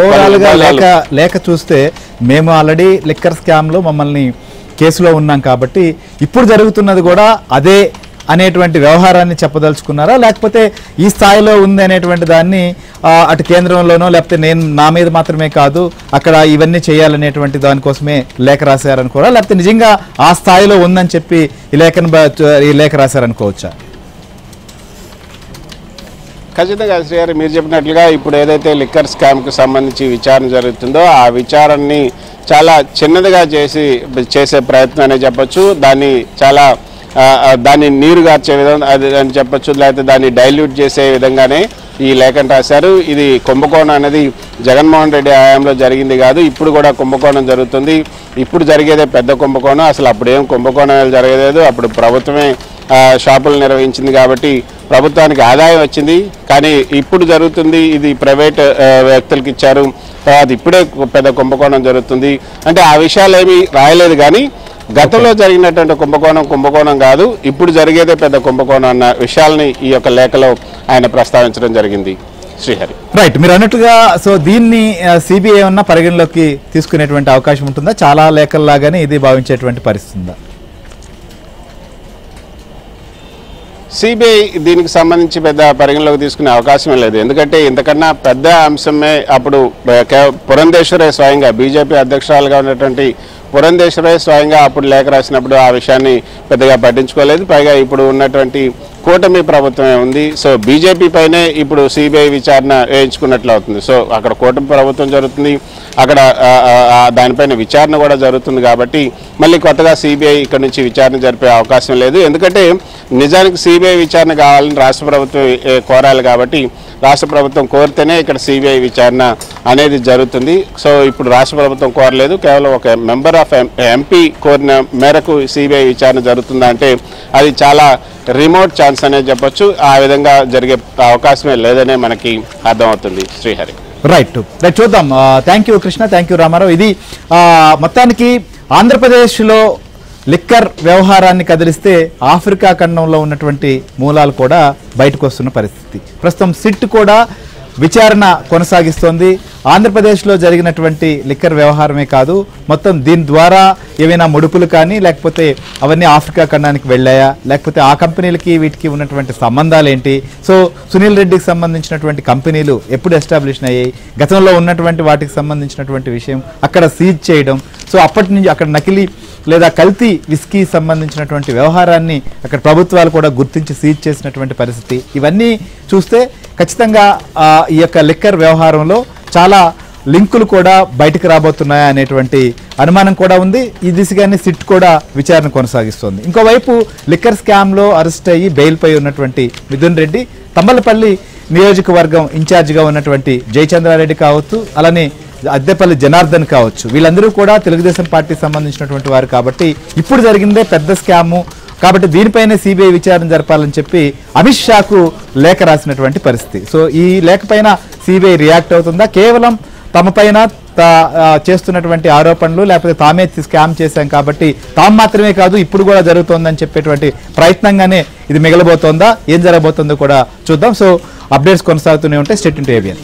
Overall గా లేక చూస్తే మేము ఆల్రెడీ లిక్కర్ స్కామ్ లో మమ్మల్ని కేసులో ఉన్నాం కాబట్టి ఇప్పుడు జరుగుతున్నది కూడా అదే అనేటువంటి వ్యవహారాన్ని చెప్పదలుచుకున్నారా, లేకపోతే ఈ స్థాయిలో ఉంది అనేటువంటి దాన్ని అటు కేంద్రంలోనో లేకపోతే నేను నా మీద మాత్రమే కాదు అక్కడ ఇవన్నీ చేయాలనేటువంటి దానికోసమే లేఖ రాశారనుకోరా, లేకపోతే నిజంగా ఆ స్థాయిలో ఉందని చెప్పి ఈ లేఖ రాశారనుకోవచ్చా? ఖచ్చితంగా శ్రీ గారు మీరు చెప్పినట్లుగా ఇప్పుడు ఏదైతే లిక్కర్ స్కామ్కి సంబంధించి విచారణ జరుగుతుందో ఆ విచారణని చాలా చిన్నదిగా చేసే ప్రయత్నం అనే చెప్పచ్చు. దాన్ని నీరుగార్చే విధంగా అని చెప్పచ్చు, లేకపోతే దాన్ని డైల్యూట్ చేసే విధంగానే ఈ లేఖను రాశారు. ఇది కుంభకోణం అనేది జగన్మోహన్ రెడ్డి హయాంలో జరిగింది కాదు, ఇప్పుడు కూడా కుంభకోణం జరుగుతుంది. ఇప్పుడు జరిగేదే పెద్ద కుంభకోణం. అసలు అప్పుడు ఏం కుంభకోణాలు జరగలేదు, అప్పుడు ప్రభుత్వమే షాపులు నిర్వహించింది కాబట్టి ప్రభుత్వానికి ఆదాయం వచ్చింది. కానీ ఇప్పుడు జరుగుతుంది ఇది ప్రైవేట్ వ్యక్తులకు ఇచ్చారు, తర్వాత ఇప్పుడే పెద్ద కుంభకోణం జరుగుతుంది అంటే ఆ విషయాలు ఏమీ రాయలేదు. కానీ గతంలో జరిగినటువంటి కుంభకోణం కాదు, ఇప్పుడు జరిగేదే పెద్ద కుంభకోణం అన్న విషయాల్ని ఈ యొక్క లేఖలో ఆయన ప్రస్తావించడం జరిగింది. శ్రీహరి రైట్, మీరు అన్నట్టుగా సో దీన్ని సిబిఐ ఏమన్నా పరిగణలోకి తీసుకునేటువంటి అవకాశం ఉంటుందా? చాలా లేఖల్లాగానే ఇది భావించేటువంటి పరిస్థితి ఉందా? సిబిఐ దీనికి సంబంధించి పెద్ద పరిగణలోకి తీసుకునే అవకాశమే లేదు. ఎందుకంటే ఇంతకన్నా పెద్ద అంశమే అప్పుడు పురంధేశ్వరయ్య స్వయంగా బీజేపీ అధ్యక్షురాలుగా ఉన్నటువంటి పురంధేశ్వరయ్య స్వయంగా అప్పుడు లేఖ రాసినప్పుడు ఆ విషయాన్ని పెద్దగా పట్టించుకోలేదు. పైగా ఇప్పుడు ఉన్నటువంటి కూటమి ప్రభుత్వమే ఉంది. సో బీజేపీ పైనే ఇప్పుడు సిబిఐ విచారణ వేయించుకున్నట్లు అవుతుంది. సో అక్కడ కూటమి ప్రభుత్వం జరుగుతుంది, అక్కడ దానిపైన విచారణ కూడా జరుగుతుంది. కాబట్టి మళ్ళీ కొత్తగా సిబిఐ ఇక్కడ నుంచి విచారణ జరిపే అవకాశం లేదు. ఎందుకంటే నిజానికి సిబిఐ విచారణ కావాలని రాష్ట్ర ప్రభుత్వం కోరాలి కాబట్టి రాష్ట్ర ప్రభుత్వం కోరితేనే ఇక్కడ సిబిఐ విచారణ అనేది జరుగుతుంది. సో ఇప్పుడు రాష్ట్ర ప్రభుత్వం కోరలేదు, కేవలం ఒక మెంబర్ ఆఫ్ ఎంపీ కోరిన మేరకు సిబిఐ విచారణ జరుగుతుందా అంటే అది చాలా రిమోట్ ఛాన్స్ అనేది చెప్పొచ్చు. ఆ విధంగా జరిగే అవకాశమే లేదనే మనకి అర్థమవుతుంది. శ్రీహరి రైట్ చూద్దాం. Thank you Krishna, thank you Ramarao. ఇది మొత్తానికి ఆంధ్రప్రదేశ్లో లిక్కర్ వ్యవహారాన్ని కదిలిస్తే ఆఫ్రికా ఖండంలో ఉన్నటువంటి మూలాలు కూడా బయటకు వస్తున్న పరిస్థితి. ప్రస్తుతం సిట్ కూడా విచారణ కొనసాగిస్తోంది. ఆంధ్రప్రదేశ్లో జరిగినటువంటి లిక్కర్ వ్యవహారమే కాదు, మొత్తం దీని ద్వారా ఏవైనా ముడుపులు కానీ లేకపోతే అవన్నీ ఆఫ్రికా ఖండానికి వెళ్ళాయా, లేకపోతే ఆ కంపెనీలకి వీటికి ఉన్నటువంటి సంబంధాలు ఏంటి, సో సునీల్ రెడ్డికి సంబంధించినటువంటి కంపెనీలు ఎప్పుడు ఎస్టాబ్లిష్ అయ్యాయి, గతంలో ఉన్నటువంటి వాటికి సంబంధించినటువంటి విషయం అక్కడ సీజ్ చేయడం, సో అప్పటి నుంచి అక్కడ నకిలీ లేదా కల్తీ విస్కీ సంబంధించినటువంటి వ్యవహారాన్ని అక్కడ ప్రభుత్వాలు కూడా గుర్తించి సీజ్ చేసినటువంటి పరిస్థితి, ఇవన్నీ చూస్తే ఖచ్చితంగా ఈ యొక్క లిక్కర్ వ్యవహారంలో చాలా లింకులు కూడా బయటకు రాబోతున్నాయా అనేటువంటి అనుమానం కూడా ఉంది. ఈ దిశగానే సిట్ కూడా విచారణ కొనసాగిస్తోంది. ఇంకోవైపు లిక్కర్ స్కామ్లో అరెస్ట్ అయ్యి బెయిల్పై ఉన్నటువంటి మిథున్ రెడ్డి, తమ్మలపల్లి నియోజకవర్గం ఇన్ఛార్జిగా ఉన్నటువంటి జయచంద్రారెడ్డి కావచ్చు, అలానే అద్దెపల్లి జనార్దన్ కావచ్చు, వీళ్ళందరూ కూడా తెలుగుదేశం పార్టీకి సంబంధించినటువంటి వారు కాబట్టి ఇప్పుడు జరిగిందే పెద్ద స్కాము కాబట్టి దీనిపైనే సిబిఐ విచారణ జరపాలని చెప్పి అమిత్ షాకు లేఖ రాసినటువంటి పరిస్థితి. సో ఈ లేఖ పైన సిబిఐ రియాక్ట్ అవుతుందా, కేవలం తమ పైన చేస్తున్నటువంటి ఆరోపణలు లేకపోతే తామే స్కామ్ చేశాం కాబట్టి తాము మాత్రమే కాదు ఇప్పుడు కూడా జరుగుతోందని చెప్పేటువంటి ప్రయత్నంగానే ఇది మిగలబోతోందా, ఏం జరగబోతుందో కూడా చూద్దాం. సో అప్డేట్స్ కొనసాగుతూనే ఉంటాయి. State into ABN.